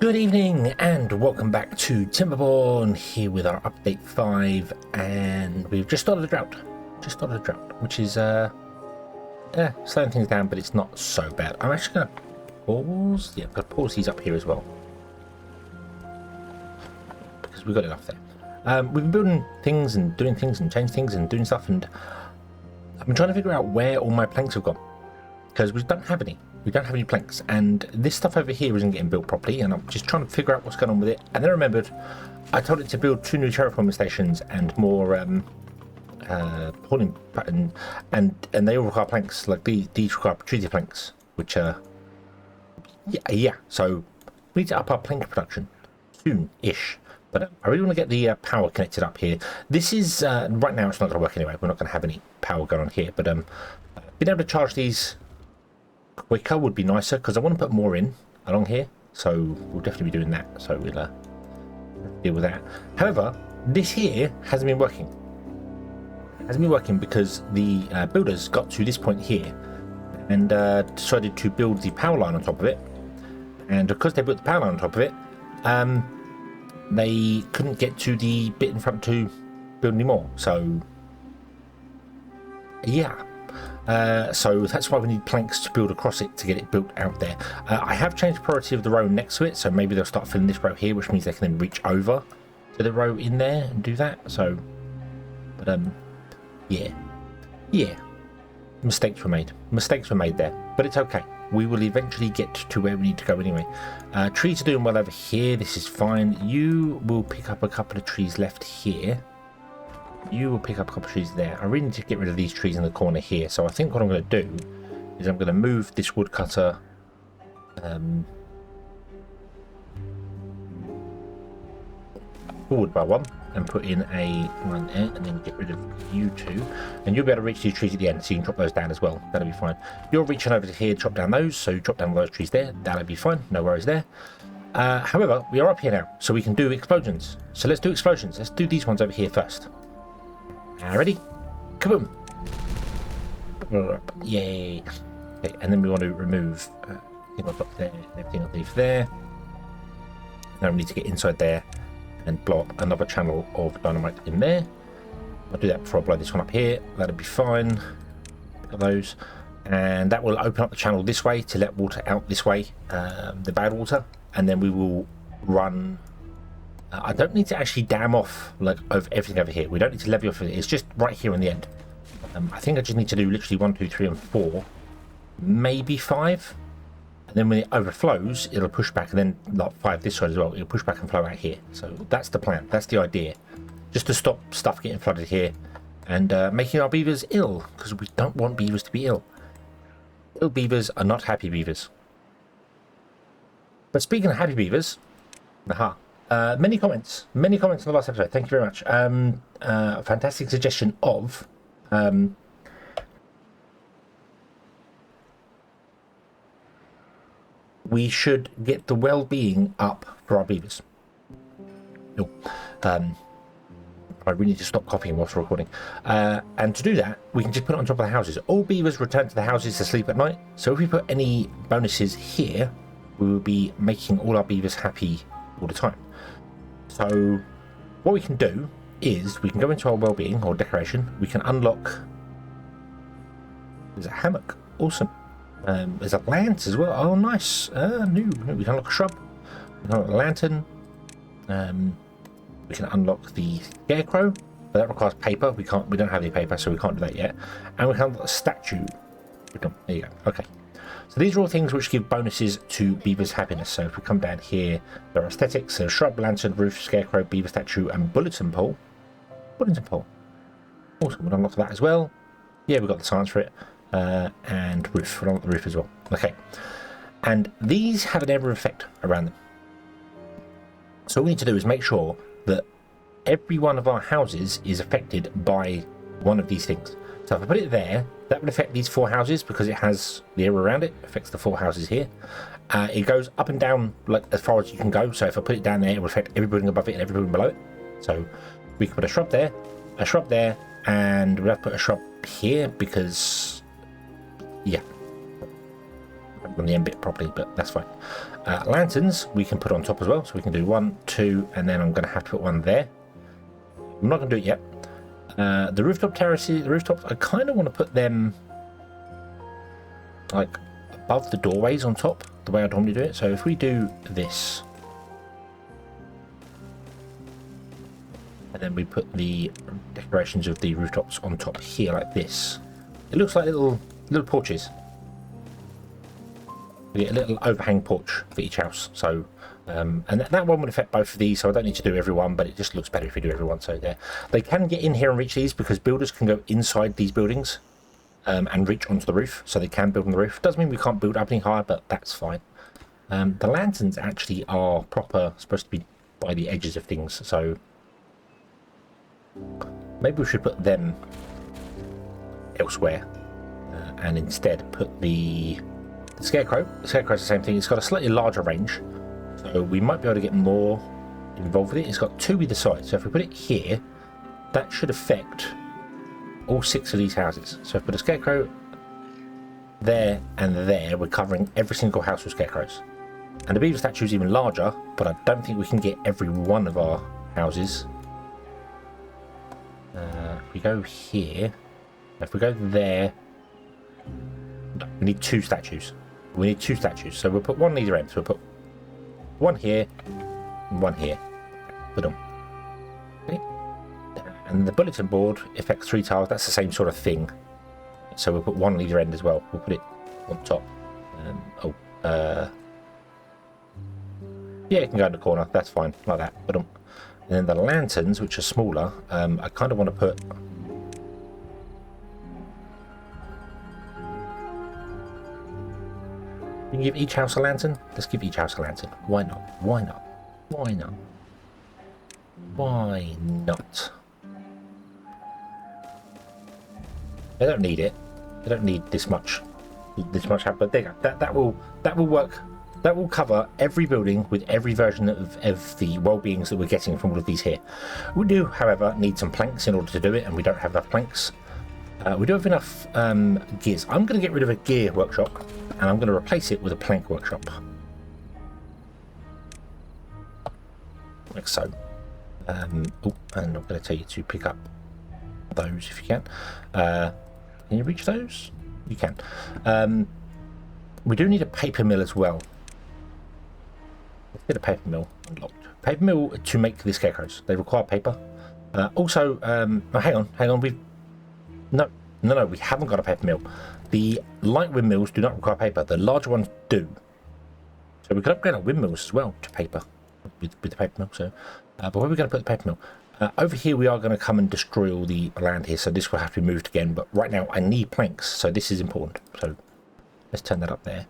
Good evening and welcome back to Timberborn, here with our update 5, and we've just started a drought. Which is slowing things down, but it's not so bad. I'm actually going to pause. Yeah, I'm going to pause these up here as well, because we've got enough there. We've been building things and doing things and changing things and doing stuff, and I've been trying to figure out where all my planks have gone, because we don't have any. We don't have any planks, and this stuff over here isn't getting built properly, and I'm just trying to figure out what's going on with it. And then I remembered I told it to build 2 new terraforming stations and more pulling pattern, and they all require planks. Like these require treaty planks, which are so we need to up our plank production soon-ish. But I really want to get the power connected up here. This is right now it's not going to work anyway. We're not going to have any power going on here, but being able to charge these quicker would be nicer, because I want to put more in along here, so we'll definitely be doing that. So we'll deal with that. However, this here hasn't been working. Because the builders got to this point here and decided to build the power line on top of it, and because they built the power line on top of it, they couldn't get to the bit in front to build anymore. So yeah. So that's why we need planks to build across it to get it built out there. I have changed the priority of the row next to it, so maybe they'll start filling this row here, which means they can then reach over to the row in there and do that. So, but yeah, mistakes were made there, but it's okay. We will eventually get to where we need to go anyway. Trees are doing well over here. This is fine. You will pick up a couple of trees left here. You will pick up a couple of trees there. I really need to get rid of these trees in the corner here. So I think what I'm going to do is I'm going to move this woodcutter forward by 1 and put in a one there, and then get rid of you 2. And you'll be able to reach these trees at the end, so you can drop those down as well. That'll be fine. You're reaching over to here to drop down those, so you drop down those trees there. That'll be fine. No worries there. However, we are up here now, so we can do explosions. So let's do explosions. Let's do these ones over here first. Ready? Kaboom! Yay! Okay, and then we want to remove everything I've got there, everything I'll leave there. Now we need to get inside there and blow up another channel of dynamite in there. I'll do that before I blow this one up here. That'll be fine. Pick up those, and that will open up the channel this way to let water out this way, the bad water, and then we will run. I don't need to actually dam off like of everything over here. We don't need to levy off it. It's just right here in the end. I think I just need to do literally 1, 2, 3, and 4, maybe 5, and then when it overflows, it'll push back, and then like 5 this side as well. It'll push back and flow out here. So that's the plan. That's the idea. Just to stop stuff getting flooded here and making our beavers ill, because we don't want beavers to be ill. Ill beavers are not happy beavers. But speaking of happy beavers, many comments in the last episode. Thank you very much. Fantastic suggestion of we should get the well-being up for our beavers. No, I really need to stop coughing whilst recording. And to do that, we can just put it on top of the houses. All beavers return to the houses to sleep at night. So if we put any bonuses here, we will be making all our beavers happy all the time. So what we can do is we can go into our well-being or decoration. We can unlock. There's a hammock. Awesome. There's a lance as well. Oh, nice. New. We can unlock a shrub. We can unlock a lantern. We can unlock the scarecrow, but that requires paper. We don't have any paper, so we can't do that yet. And we can unlock a statue. There you go. Okay. So these are all things which give bonuses to beavers' happiness. So if we come down here, there are aesthetics, so shrub, lantern, roof, scarecrow, beaver statue, and bulletin pole. Awesome, we'll unlock that as well. Yeah, we've got the science for it. And roof, we'll unlock the roof as well. Okay. And these have an error effect around them. So what we need to do is make sure that every one of our houses is affected by one of these things. So if I put it there, that would affect these 4 houses because it has the arrow around it. It affects the 4 houses here. It goes up and down like as far as you can go. So if I put it down there, it will affect every building above it and every building below it. So we can put a shrub there, and we'll have to put a shrub here because, yeah, I haven't done the end bit properly, but that's fine. Lanterns we can put on top as well, so we can do 1, 2, and then I'm going to have to put one there. I'm not going to do it yet. The rooftop terraces, the rooftops, I kind of want to put them like above the doorways on top, the way I'd normally do it. So if we do this, and then we put the decorations of the rooftops on top here like this, it looks like little porches. We get a little overhang porch for each house. So and that one would affect both of these, so I don't need to do every one, but it just looks better if we do every one. So there, they can get in here and reach these because builders can go inside these buildings and reach onto the roof, so they can build on the roof. Doesn't mean we can't build up any higher, but that's fine. The lanterns actually are proper supposed to be by the edges of things, so maybe we should put them elsewhere and instead put the scarecrow. The scarecrow's the same thing. It's got a slightly larger range, so we might be able to get more involved with it. It's got 2 either side, so if we put it here, that should affect all 6 of these houses. So if we put a scarecrow there and there, we're covering every single house with scarecrows. And the beaver statue is even larger, but I don't think we can get every one of our houses. If we go here, if we go there, no, we need 2 statues. We need 2 statues, so we'll put one on either end. So we'll put one here and one here. Put them. Okay. And the bulletin board affects 3 tiles. That's the same sort of thing. So we'll put one on either end as well. We'll put it on top. Yeah, it can go in the corner. That's fine, like that. Put them. And then the lanterns, which are smaller, I kind of want to put. We can give each house a lantern. Let's give each house a lantern. Why not? Why not? Why not? Why not? They don't need it. They don't need this much help. But there you go. That will work. That will cover every building with every version of the well-beings that we're getting from all of these here. We do, however, need some planks in order to do it, and we don't have enough planks. We do have enough gears. I'm going to get rid of a gear workshop, and I'm going to replace it with a plank workshop. Like so. And I'm going to tell you to pick up those if you can. Can you reach those? You can. We do need a paper mill as well. Let's get a paper mill unlocked. Paper mill to make the scarecrows. They require paper. Also, oh, hang on. No, we haven't got a paper mill. The light windmills do not require paper. The larger ones do. So we could upgrade our windmills as well to paper with the paper mill. So, but where are we going to put the paper mill? Over here, we are going to come and destroy all the land here. So this will have to be moved again. But right now, I need planks. So this is important. So let's turn that up there.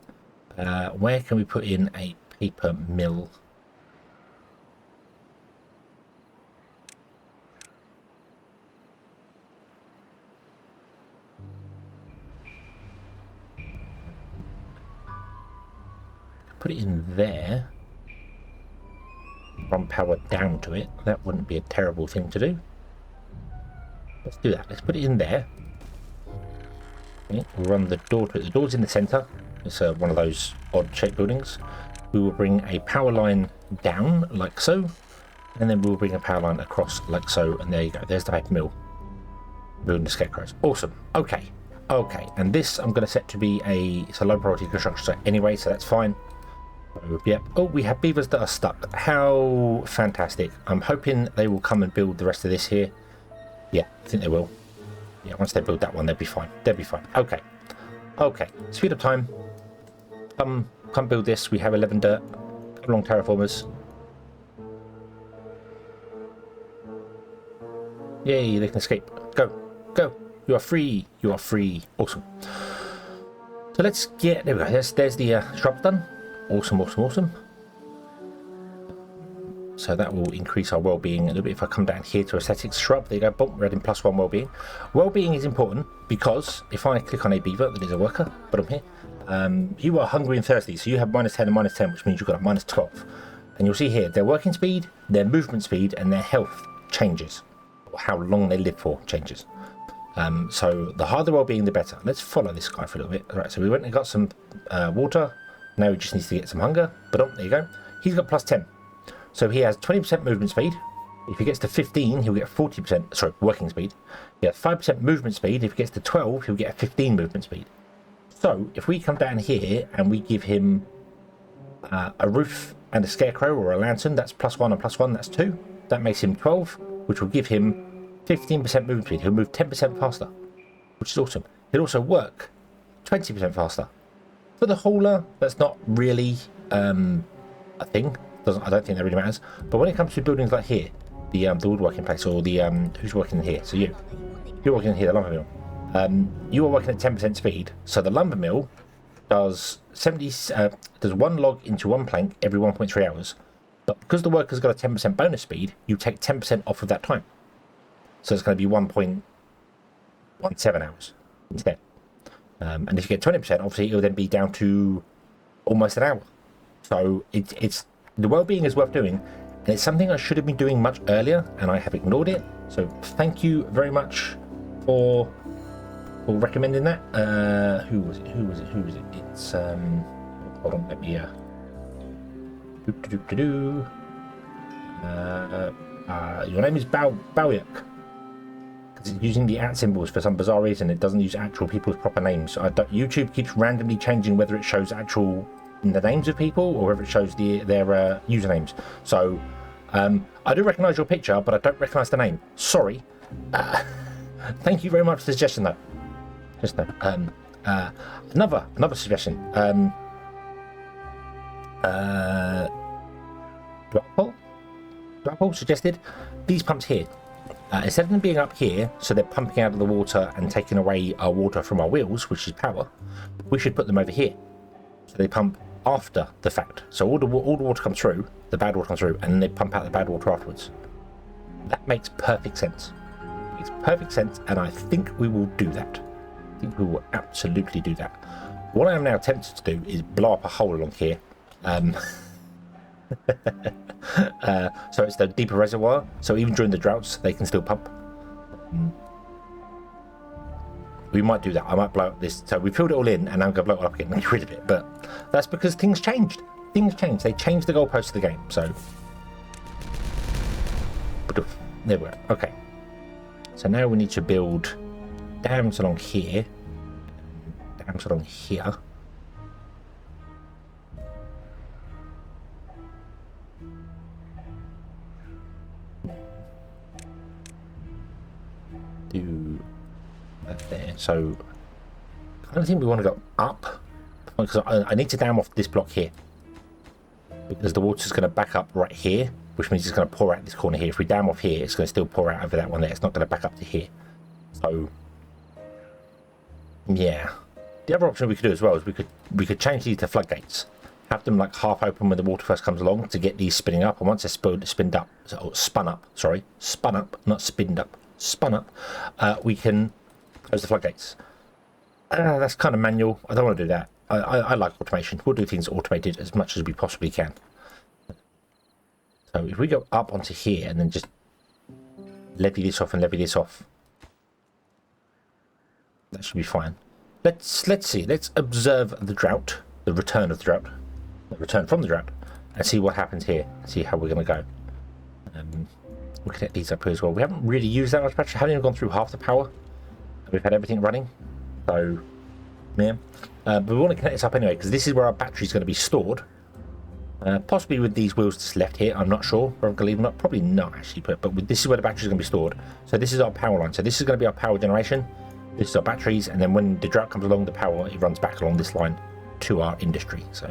Where can we put in a paper mill? Put it in there. Run power down to it. That wouldn't be a terrible thing to do. Let's do that. Let's put it in there. Okay, we'll run the door to it. The door's in the centre. It's one of those odd-shaped buildings. We will bring a power line down like so, and then we will bring a power line across like so. And there you go. There's the paper mill. Building the scarecrows. Awesome. Okay. And this I'm going to set to be it's a low priority construction site anyway, so that's fine. Yep. Oh, we have beavers that are stuck. How fantastic. I'm hoping they will come and build the rest of this here. Yeah, I think they will. Yeah, once they build that one, they'll be fine. Okay. Speed up time. Come build this. We have 11 dirt. Come along, terraformers. Yay, they can escape. Go. You are free. Awesome. So let's get, there we go. There's the shrubs done. Awesome. So that will increase our well-being a little bit. If I come down here to aesthetics shrub, there you go, boom, we're adding +1 well-being. Well-being is important because if I click on a beaver that is a worker, put them here, you are hungry and thirsty, so you have -10 and -10, which means you've got a -12. And you'll see here, their working speed, their movement speed, and their health changes. Or how long they live for changes. So the higher the well-being, the better. Let's follow this guy for a little bit. All right, so we went and got some water. Now he just needs to get some hunger. But there you go. He's got plus 10. So he has 20% movement speed. If he gets to 15, he'll get 40%, sorry, working speed. He has 5% movement speed. If he gets to 12, he'll get a 15 movement speed. So if we come down here and we give him a roof and a scarecrow or a lantern, that's +1 and +1, that's 2. That makes him 12, which will give him 15% movement speed. He'll move 10% faster, which is awesome. He'll also work 20% faster. For the hauler, that's not really a thing. I don't think that really matters. But when it comes to buildings like here, the woodworking place, or the who's working in here? So you're working in here, the lumber mill. You are working at 10% speed, so the lumber mill does does 1 log into 1 plank every 1.3 hours. But because the worker's got a 10% bonus speed, you take 10% off of that time. So it's going to be 1.17 hours instead. And if you get 20%, obviously it will then be down to almost an hour. So it's the well-being is worth doing, and it's something I should have been doing much earlier, and I have ignored it. So thank you very much for recommending that. Who was it? It's hold on, let me your name is Baoyak. Because it's using the @ symbols for some bizarre reason. It doesn't use actual people's proper names. YouTube keeps randomly changing whether it shows the names of people or whether it shows their usernames. So I do recognise your picture, but I don't recognise the name. Sorry. Thank you very much for the suggestion, though. Just no. Another suggestion. Blackpool suggested these pumps here. Instead of them being up here, so they're pumping out of the water and taking away our water from our wheels, which is power, we should put them over here. So they pump after the fact. So all the water comes through, the bad water comes through, and then they pump out the bad water afterwards. That makes perfect sense. It makes perfect sense, and I think we will do that. I think we will absolutely do that. What I am now tempted to do is blow up a hole along here. So it's the deeper reservoir, so even during the droughts they can still pump. We might do that. I might blow up this. So we filled it all in, and I'm going to blow it up again and get rid of it. But that's because things changed. Things changed. They changed the goalposts of the game. So there we go. Okay. So now we need to build dams along here. Dams along here. Do that there. So I don't think we want to go up, because I need to dam off this block here, because the water's going to back up right here, which means it's going to pour out this corner here. If we dam off here, it's going to still pour out over that one there. It's not going to back up to here. So yeah, the other option we could do as well is we could change these to floodgates, have them like half open when the water first comes along to get these spinning up, and once they're spun up, not spinned up, spun up, we can close the floodgates. That's kind of manual. I don't want to do that. I like automation. We'll do things automated as much as we possibly can. So if we go up onto here and then just levy this off and levy this off, that should be fine. Let's see. Let's observe the drought, the return of the drought, the return from the drought, and see what happens here. See how we're going to go. We'll connect these up here as well. We haven't really used that much battery. Haven't even gone through half the power. We've had everything running. So, yeah. But we want to connect this up anyway, because this is where our battery is going to be stored. Possibly with these wheels just left here. I'm not sure whether I'm going to leave them up. Probably not, actually. But this is where the battery is going to be stored. So this is our power line. So this is going to be our power generation. This is our batteries. And then when the drought comes along, the power, it runs back along this line to our industry. So,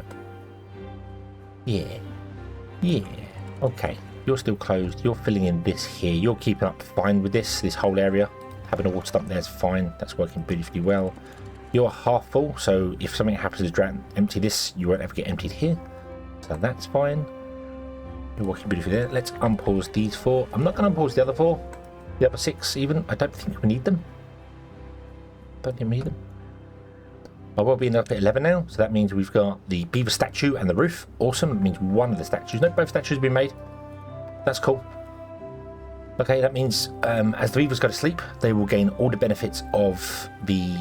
yeah. Yeah. Okay. You're still closed. You're filling in this here. You're keeping up fine with this whole area. Having a water dump there is fine. That's working beautifully well. You're half full, so if something happens to the drought, empty this, you won't ever get emptied here. So that's fine. You're working beautifully there. Let's unpause these 4. I'm not going to unpause the other 4. The other 6 even. I don't think we need them. Don't think we need them. I will be up at 11 now, so that means we've got the beaver statue and the roof. Awesome. That means one of the statues. No, both statues have been made. That's cool. Okay, that means as the beavers go to sleep, they will gain all the benefits of the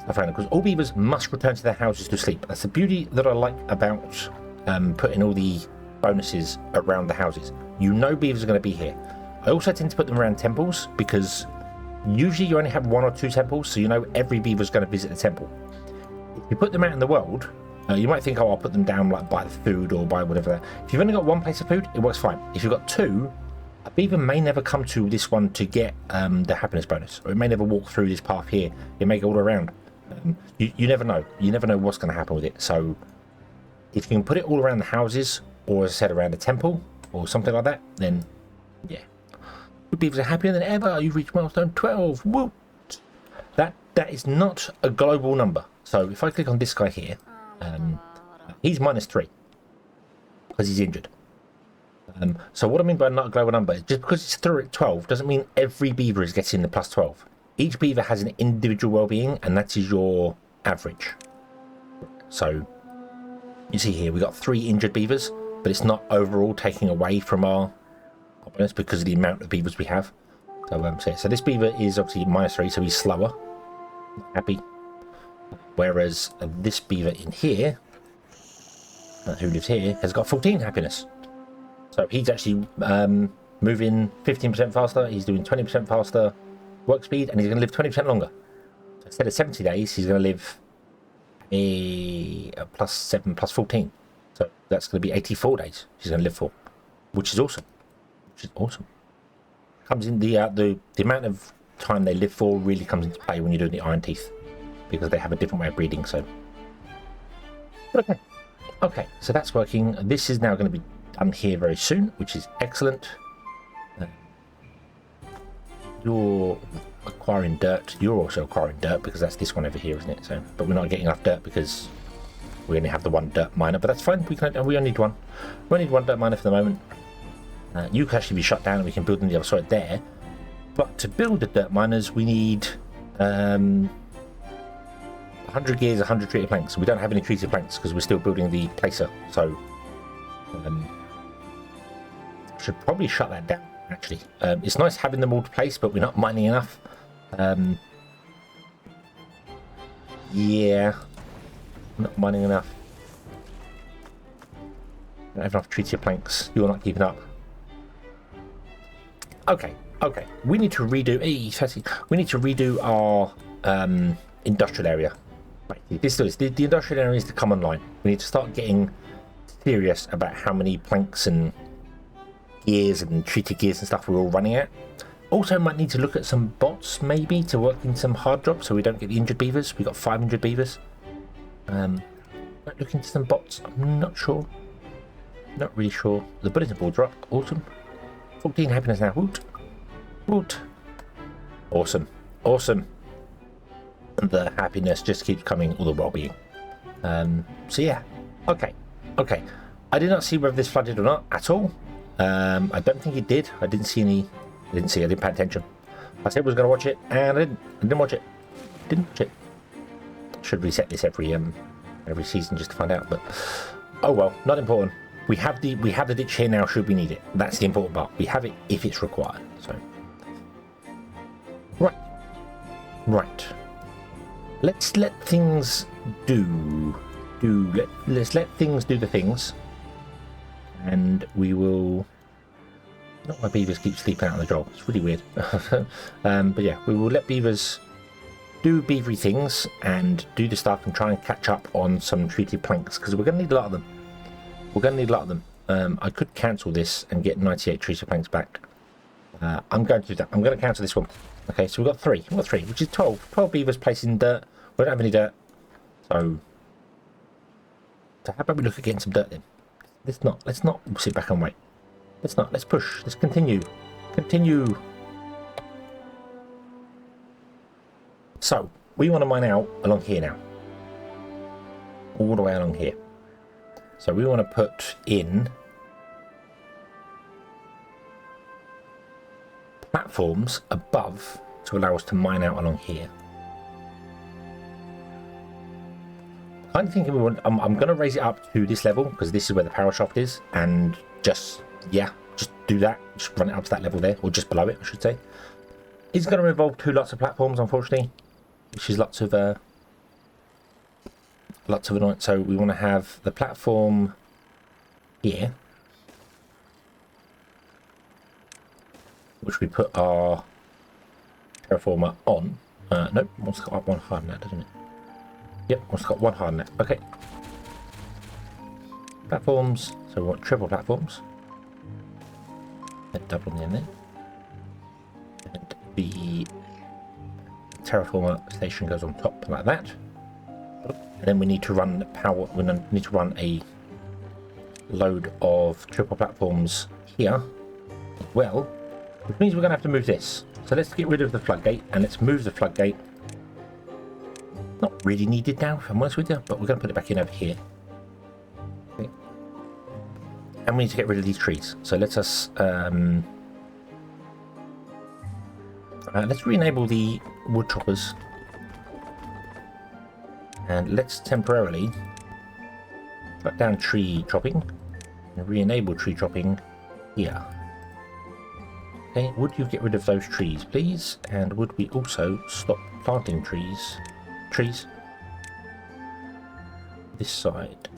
stuff around, because all beavers must return to their houses to sleep. That's the beauty that I like about putting all the bonuses around the houses. You know beavers are going to be here. I also tend to put them around temples, because usually you only have 1 or 2 temples, so you know every beaver is going to visit the temple. If you put them out in the world, you might think, oh, I'll put them down like by the food or by whatever. If you've only got 1 place of food, it works fine. If you've got 2, a beaver may never come to this one to get the happiness bonus, or it may never walk through this path here. It may go all around. You never know. You never know what's going to happen with it. So if you can put it all around the houses, or as I said, around a temple or something like that, then yeah. The beavers are happier than ever. You've reached milestone 12. Whoop. That is not a global number. So if I click on this guy here, he's -3 because he's injured. So what I mean by not a global number is just because it's through at 12 doesn't mean every beaver is getting the +12. Each beaver has an individual well-being, and that is your average. So you see here we got 3 injured beavers, but it's not overall taking away from our bonus because of the amount of beavers we have. So this beaver is obviously -3, so he's slower. Happy. Whereas this beaver in here, who lives here, has got 14 happiness. So he's actually moving 15% faster. He's doing 20% faster work speed, and he's going to live 20% longer. So instead of 70 days, he's going to live a +7 +14. So that's going to be 84 days he's going to live for, which is awesome. Comes in the amount of time they live for really comes into play when you're doing the iron teeth, because they have a different way of breeding. So but okay, so that's working. This is now going to be done here very soon, which is excellent. You're acquiring dirt. You're also acquiring dirt, because that's this one over here, isn't it? So, but we're not getting enough dirt because we only have the 1 dirt miner, but that's fine. We only need 1. We only need 1 dirt miner for the moment. You can actually be shut down, and we can build on the other side there. But to build the dirt miners, we need 100 gears, 100 treated planks. We don't have any treated planks because we're still building the placer. So should probably shut that down, actually. It's nice having them all to place, but we're not mining enough. Yeah, not mining enough. Don't have enough treated planks. You're not keeping up. Okay. We need to redo. We need to redo our industrial area. Right. The industrial area is to come online. We need to start getting serious about how many planks and gears and treated gears and stuff we're all running at. Also, might need to look at some bots maybe to work in some hard drops so we don't get the injured beavers. We've got 500 beavers. Might look into some bots. I'm not sure. Not really sure. The bulletin boards are up. Awesome. 14 happiness now. Woot. Awesome. And the happiness just keeps coming, all the well-being. So yeah. Okay. I did not see whether this flooded or not at all. I don't think it did. I didn't see any. I didn't pay attention. I said I was going to watch it, and I didn't watch it. Should reset this every season just to find out, but oh well, not important. We have the ditch here now should we need it. That's the important part. We have it if it's required. So right. Let's let things let's let things do the things, and we will. Not my beavers keep sleeping out on the job. It's really weird. But yeah, we will let beavers do beavery things and do the stuff and try and catch up on some treated planks, because we're going to need a lot of them. I could cancel this and get 98 treated planks back. I'm going to do that. I'm going to cancel this one. Okay, so we've got 3, which is 12 beavers placing dirt. We don't have any dirt, so how about we look at getting some dirt then? Let's not sit back and wait. Let's push. Let's continue. So we want to mine out along here now, all the way along here. So we want to put in platforms above to allow us to mine out along here. I'm thinking I'm going to raise it up to this level because this is where the power shaft is, and just do that. Just run it up to that level there, or just below it, I should say. It's going to involve 2 lots of platforms, unfortunately, which is lots of lots of annoyance. So we want to have the platform here, which we put our terraformer on. Nope, it's got one hard net, doesn't it? Yep, it's got one hard net. Okay. Platforms. So we want triple platforms. Then double on the end there. And the terraformer station goes on top like that. And then we need to run power. We need to run a load of triple platforms here as well, which means we're going to have to move this. So let's get rid of the floodgate and let's move the floodgate. Not really needed now, if I'm honest with you, but we're going to put it back in over here. Okay. And we need to get rid of these trees. So let's re-enable the wood choppers. And let's temporarily shut down tree chopping and re-enable tree chopping here. Okay, would you get rid of those trees, please? And would we also stop planting trees this side?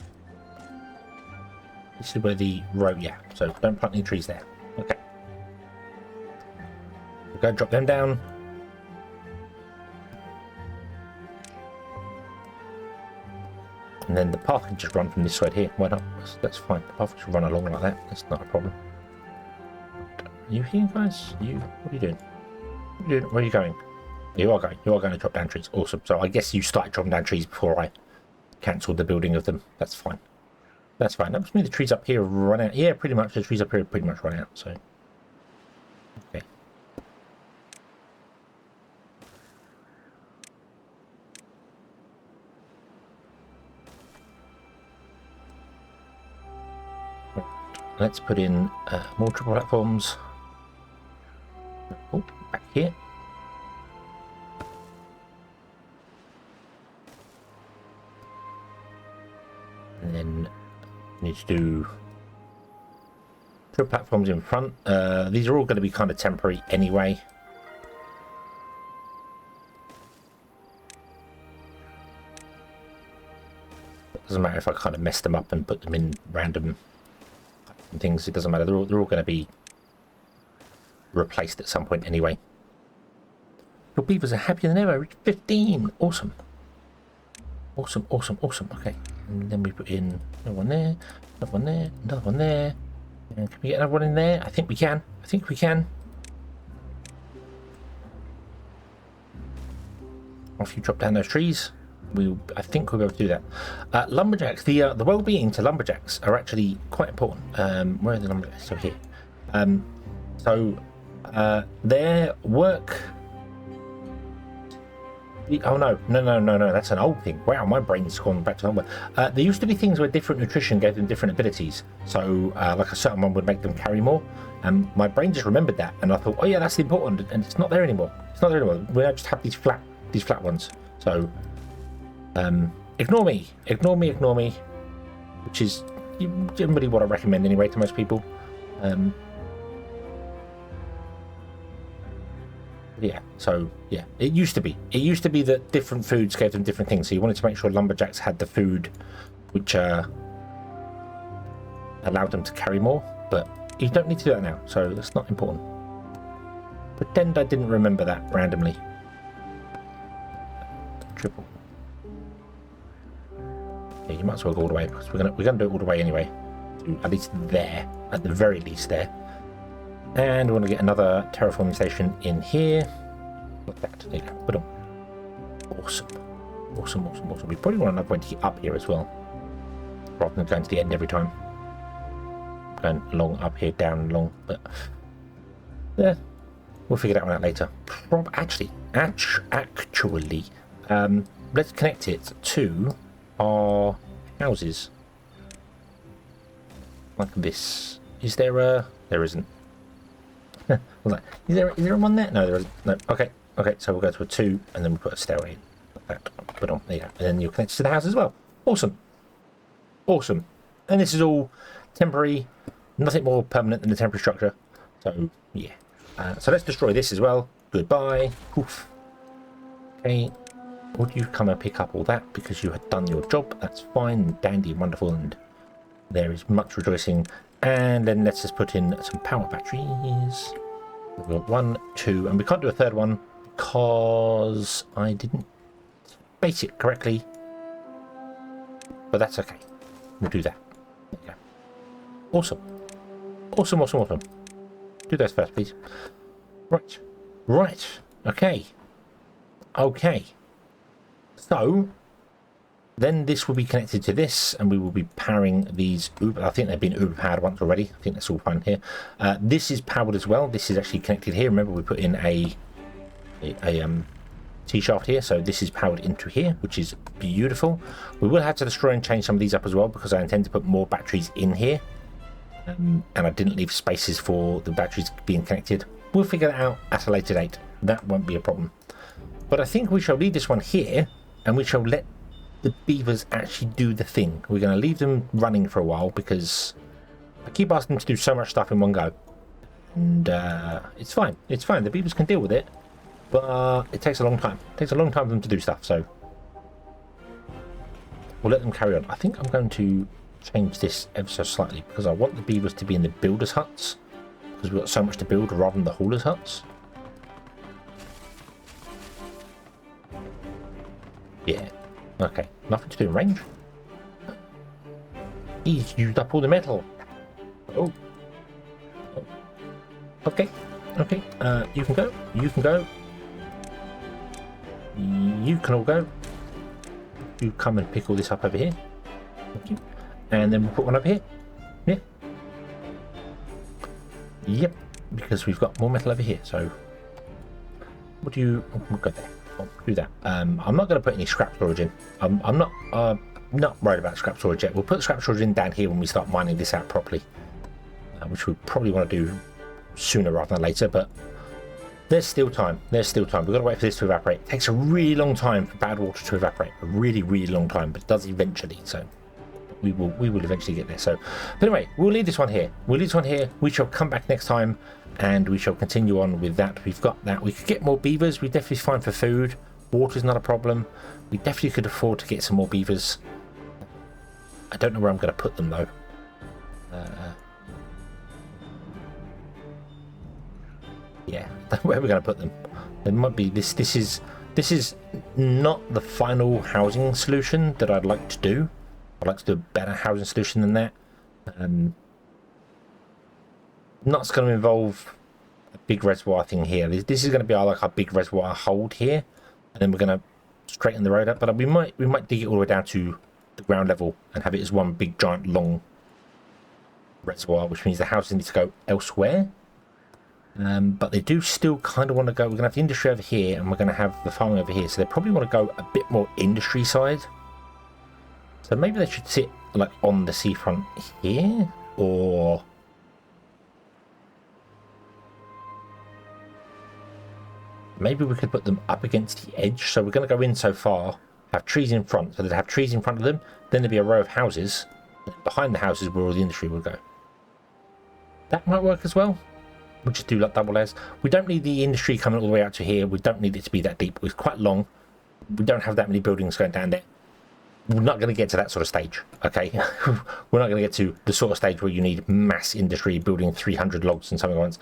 This is where the road, yeah, so don't plant any trees there. Okay. We're going to drop them down. And then the path can just run from this side here. Why not? That's fine. The path should run along like that. That's not a problem. Are you here, guys? What are you doing? What are you doing? Where are you going? You are going. You are going to chop down trees. Awesome. So I guess you started chopping down trees before I cancelled the building of them. That's fine. That's fine. That must mean the trees up here run out. Yeah, pretty much. The trees up here pretty much run out. So, okay. Let's put in more triple platforms. Oh, back here. And then we need to do triple platforms in front. These are all going to be kind of temporary anyway. It doesn't matter if I kind of mess them up and put them in random things. It doesn't matter. They're all going to be replaced at some point anyway. Your beavers are happier than ever. Reached 15. Awesome. Awesome, awesome, awesome. Okay. And then we put in another one there, another one there, another one there. And can we get another one in there? I think we can. I think we can. After you chop down those trees, I think we'll be able to do that. Lumberjacks, the well-being to lumberjacks are actually quite important. Where are the lumberjacks? So here. Their work. Oh no, that's an old thing. Wow, my brain's gone back to number. There used to be things where different nutrition gave them different abilities. So, like a certain one would make them carry more. And my brain just remembered that, and I thought, oh yeah, that's important, and it's not there anymore. It's not there anymore. We just have these flat ones. So, ignore me, which is generally what I recommend anyway to most people. Yeah, so yeah, it used to be that different foods gave them different things. So you wanted to make sure lumberjacks had the food which allowed them to carry more, but you don't need to do that now, so that's not important. Pretend I didn't remember that randomly. Triple. Yeah, you might as well go all the way, because we're gonna do it all the way anyway. At least there, at the very least there. And we want to get another terraforming station in here. Like that. There you go. Put on. Awesome. Awesome, awesome, awesome. We probably want another one to get up here as well, rather than going to the end every time. Going along, up here, down, along. But yeah, we'll figure that one out later. Actually, let's connect it to our houses. Like this. Is there a? There isn't. Is there one there? No, there isn't. No. Okay, so we'll go to a 2 and then we'll put a stairway in. Like that. Put on there you go. And then you'll connect to the house as well. Awesome. Awesome. And this is all temporary, nothing more permanent than a temporary structure. So yeah. So let's destroy this as well. Goodbye. Oof. Okay. would you come and pick up all that because you had done your job? That's fine and dandy and wonderful, and there is much rejoicing. And then let's just put in some power batteries. We've got 1, 2, and we can't do a third one because I didn't base it correctly. But that's okay. We'll do that. There you go. Awesome. Awesome, awesome, awesome. Do those first, please. Right. Right. Okay. Okay. So, then this will be connected to this, and we will be powering these. I think they've been Uber powered once already. I think that's all fine here. This is powered as well. This is actually connected here. Remember, we put in a T-shaft here, so this is powered into here, which is beautiful. We will have to destroy and change some of these up as well because I intend to put more batteries in here, and I didn't leave spaces for the batteries being connected. We'll figure that out at a later date. That won't be a problem. But I think we shall leave this one here, and we shall let the beavers actually do the thing. We're going to leave them running for a while because I keep asking them to do so much stuff in one go, and it's fine. It's fine. The beavers can deal with it, but it takes a long time. It takes a long time for them to do stuff, so we'll let them carry on. I think I'm going to change this ever so slightly because I want the beavers to be in the builders' huts because we've got so much to build rather than the haulers' huts. Yeah. Okay. Nothing to do in range. He's used up all the metal. Oh. Okay. Okay. You can go. You can go. You can all go. You come and pick all this up over here. Thank you. And then we'll put one over here. Yeah. Yep. Because we've got more metal over here. So, what do you? We'll go there. I'll do that. I'm not going to put any scrap storage in. I'm not worried about scrap storage yet. We'll put scrap storage in down here when we start mining this out properly, which we probably want to do sooner rather than later. But there's still time. There's still time. We've got to wait for this to evaporate. It takes a really long time for Badwater to evaporate. A really, really long time, but it does eventually. So we will eventually get there. So, but anyway, we'll leave this one here. We'll leave this one here. We shall come back next time, and we shall continue on with that. We've got that. We could get more beavers. We're definitely fine for food. Water's not a problem. We definitely could afford to get some more beavers. I don't know where I'm going to put them though. Yeah, where are we going to put them? It might be this. This is not the final housing solution that I'd like to do. I'd like to do a better housing solution than that. Not going to involve a big reservoir thing here. This is going to be like our big reservoir hold here, and then we're going to straighten the road up. But we might dig it all the way down to the ground level and have it as one big giant long reservoir, which means the houses need to go elsewhere. But they do still kind of want to go. We're going to have the industry over here, and we're going to have the farming over here. So they probably want to go a bit more industry side. So maybe they should sit like on the seafront here, or maybe we could put them up against the edge. So we're going to go in so far, have trees in front, so they'd have trees in front of them. Then there'd be a row of houses behind the houses where all the industry will go. That might work as well. We'll just do like double layers. We don't need the industry coming all the way out to here. We don't need it to be that deep. It's quite long. We don't have that many buildings going down there. We're not going to get to that sort of stage, okay? We're not going to get to the sort of stage where you need mass industry building 300 logs and something once.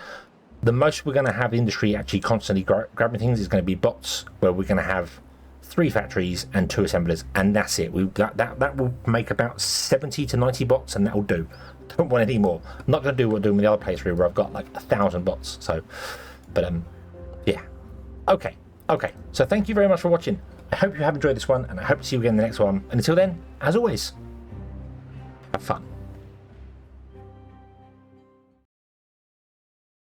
The most we're going to have industry actually constantly grabbing things is going to be bots, where we're going to have 3 factories and 2 assemblers, and that's it. That will make about 70 to 90 bots, and that will do. Don't want any more. I'm not going to do what I'm doing with the other playthrough where I've got like 1,000 bots. So, but yeah. Okay. So thank you very much for watching. I hope you have enjoyed this one, and I hope to see you again in the next one. And until then, as always, have fun.